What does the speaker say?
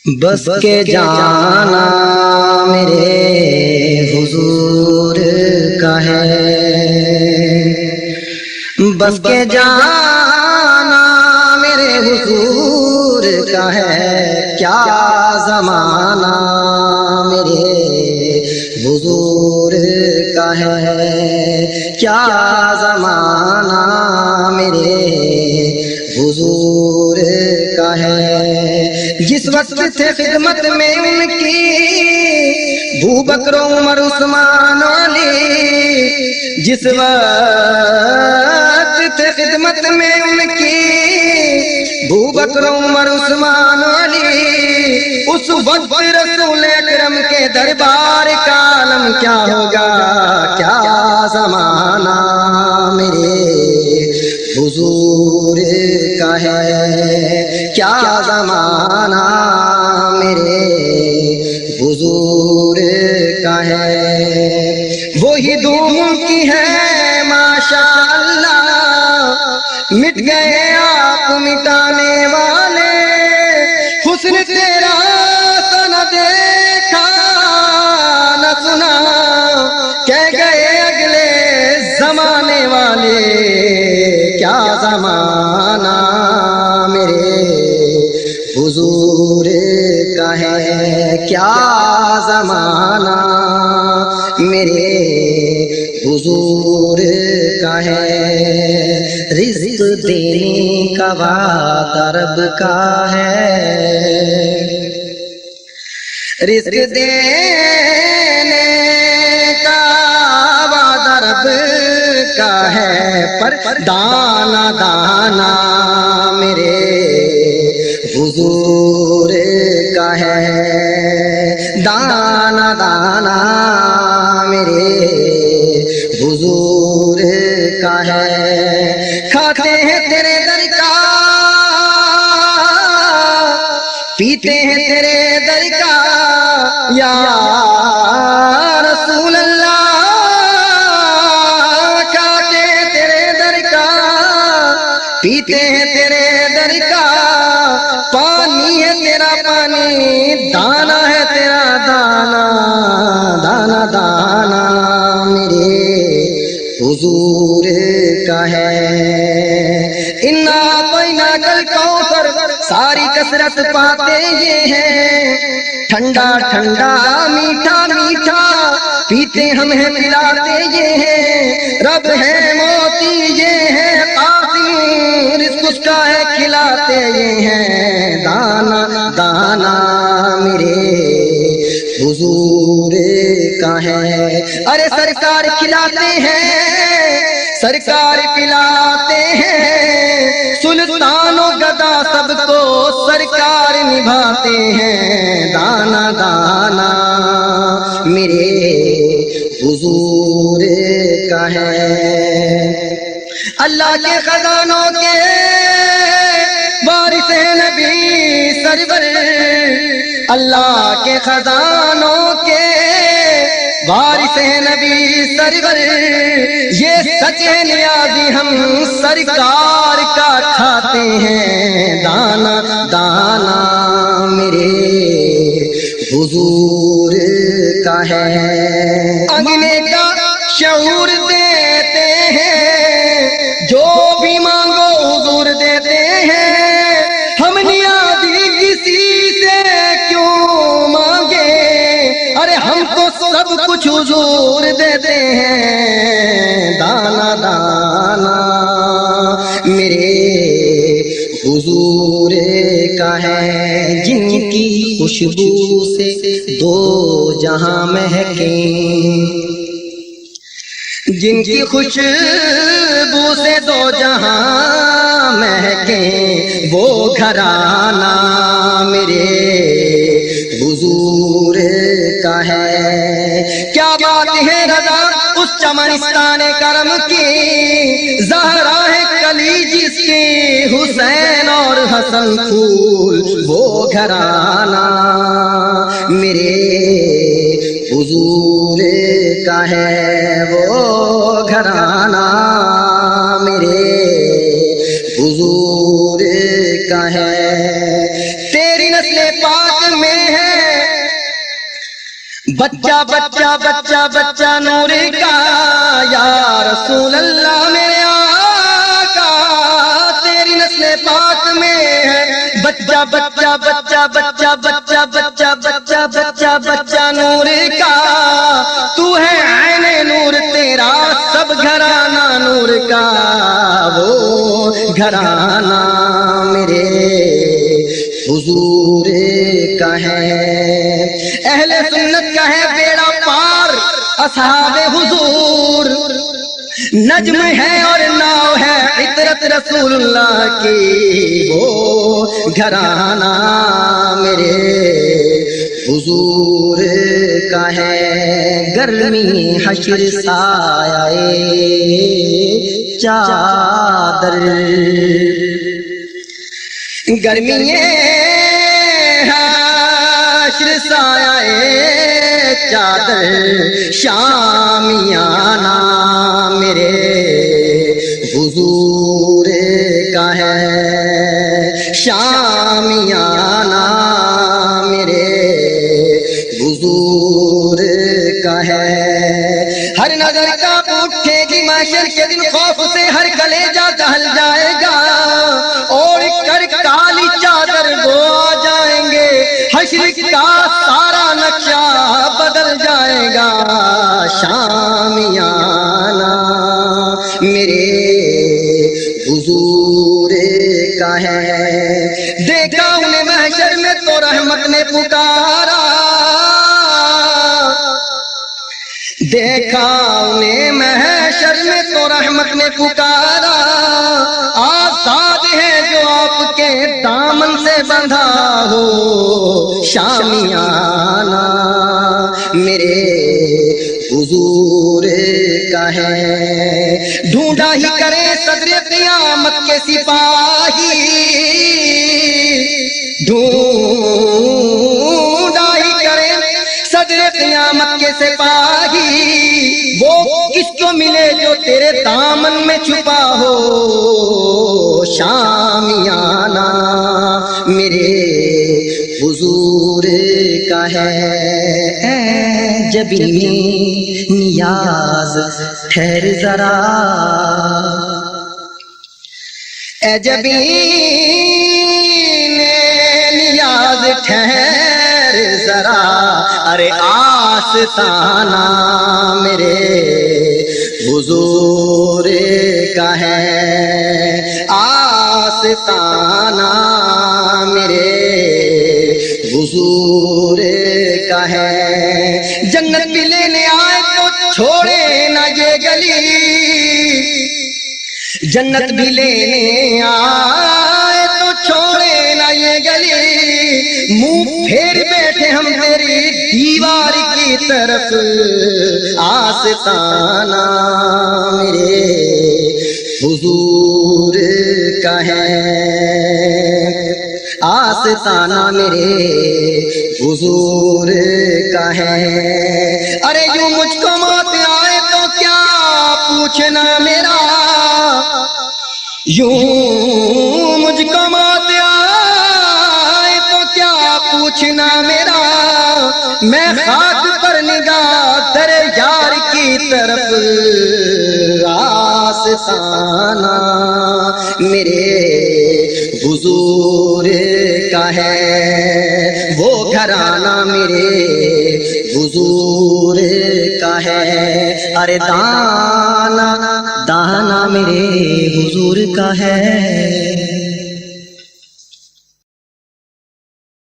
بس کے جانا میرے حضور کا ہے، بس کے جانا میرے حضور کا ہے، کیا زمانہ میرے حضور کا ہے، کیا زمانہ میرے حضور کا ہے۔ جس وقت تھے خدمت میں ان کی ابو بکر عمر عثمان علی، جس وقت تھے خدمت میں ان کی ابو بکر عمر عثمان علی، اس وقت رسول اکرم کے دربار کا عالم کیا ہوگا، کیا زمانہ میرے حضور کا ہے، کیا زمانہ میرے حضور کا ہے۔ وہی دھوم کی ہے ماشاءاللہ، مٹ گئے آپ مٹانے والے، حسن تیرا تو نہ دیکھا نہ سنا، کہہ گئے اگلے زمانے والے، کیا زمانہ میرے حضور کا ہے، کیا زمانہ میرے حضور کا ہے۔ رزق دینے کا وعدہ رب کا ہے، رزق دینے کا وعدہ رب کا ہے، پر دانا دانا میرے حضور کا ہے، دانا دانا میرے حضور کا ہے۔ کھاتے ہیں تیرے در کا، پیتے ہیں تیرے در کا، یا رسول اللہ، کھاتے ہیں تیرے در کا، پیتے ہیں تیرے در کا، پانی ہے تیرا پانی، دانا ہے تیرا دانا، دانا دانا میرے حضور کا ہے۔ انا اعطیناک الکوثر، ساری کثرت پاتے یہ ہیں، ٹھنڈا ٹھنڈا میٹھا میٹھا پیتے ہم ہیں پلاتے یہ ہیں، رب ہے موتی یہ ہے قاسم، رزق اس کا ہے کھلاتے یہ ہیں، دانا دانا میرے حضور کا ہے۔ ارے سرکار کھلاتے ہیں، سرکار پلاتے ہیں، سلطان و گدا سب کو سرکار نبھاتے ہیں، دانا دانا میرے حضور کا ہے۔ اللہ کے خزانوں کے وارث ہیں نبی سرور، اللہ کے خزانوں کے وارث ہیں نبی سرور، یہ سچے نیازی ہم سرکار کا کھاتے ہیں، دانا دانا میرے حضور کا ہے۔ انگنے کا شعور دیتے ہیں، جو بھی مانگو حضور دیتے ہیں، ہم نیازی کسی سے کیوں مانگے، ارے ہم تو سب کچھ حضور دیتے ہیں، دانا دانا میرے حضور کا ہے۔ جن کی خوشبو سے دو جہاں مہکیں، جن کی خوشبو سے دو جہاں مہکیں، وہ گھرانہ میرے حضور کا ہے۔ کیا بات ہے رضا اس چمنستان کرم کی، زہرا ہے کلی جس کی، حسین اور حسن پھول، وہ گھرانہ میرے حضور کا ہے، وہ گھرانہ میرے حضور کا ہے۔ تیری نسل پاک بچہ بچہ بچہ بچہ نور کا یا رسول اللہ میرے آقا تیری نسل پاک میں ہے بچہ بچہ بچہ بچہ بچہ بچہ بچہ بچہ بچہ نور کا تو ہے عین نور تیرا سب گھرانہ نور کا وہ گھرانہ میرے حضور کا ہے اہل سنت کا ہے بیڑا پار اصحاب حضور نجم ہے اور ناؤ ہے عطرت رسول اللہ کی وہ گھرانہ میرے حضور کا ہے گرمی حشر سایہ چادر گرمی حشر سایہ چادر شامیانہ میرے حضور کا ہے شامیانہ میرے حضور کا ہے ہر نظر کا اٹھے گی محشر کے دن خوف سے ہر کلیجہ دہل جائے گا اور کر کالی چادر وہ آ جائیں گے حشر کا سارا نقشہ بدل جائے گا شامیانہ میرے حضور کا ہے دیکھا انہیں محشر میں تو رحمت نے پکارا دیکھا انہیں محشر میں تو رحمت نے پکارا آزاد ہے جو آپ کے دامن سے بندھا ہو شامیانہ میرے حضور کا ہے ڈھونڈا ہی کرے صدر قیامت کے سپاہی ڈھونڈا ہی کرے صدر قیامت کے سپاہی وہ کس کو ملے جو تیرے دامن میں چھپا ہو شامیانہ میرے حضور کا ہے اے جبین نیاز ٹھہر ذرا اے جبین نیاز ٹھہر ذرا ارے آستانہ میرے حضور کا ہے آستانہ میرے حضور کا ہے جنت بھی لینے آئے تو چھوڑے نہ یہ گلی جنت بھی لینے آئے تو چھوڑے نہ یہ گلی منہ پھیر بیٹھے ہم تیری دیوار کی طرف آستانہ میرے حضور کا ہے آستانہ میرے حضور کا ہے ارے یوں مجھ کو موت آئے تو کیا پوچھنا میرا یوں مجھ کو موت آئے تو کیا پوچھنا میرا میں خاک پر نگاہ تیرے یار کی طرف آستانہ میرے حضور کا ہے وہ گھرانہ میرے حضور کا ہے ارے دانا دانا میرے حضور کا ہے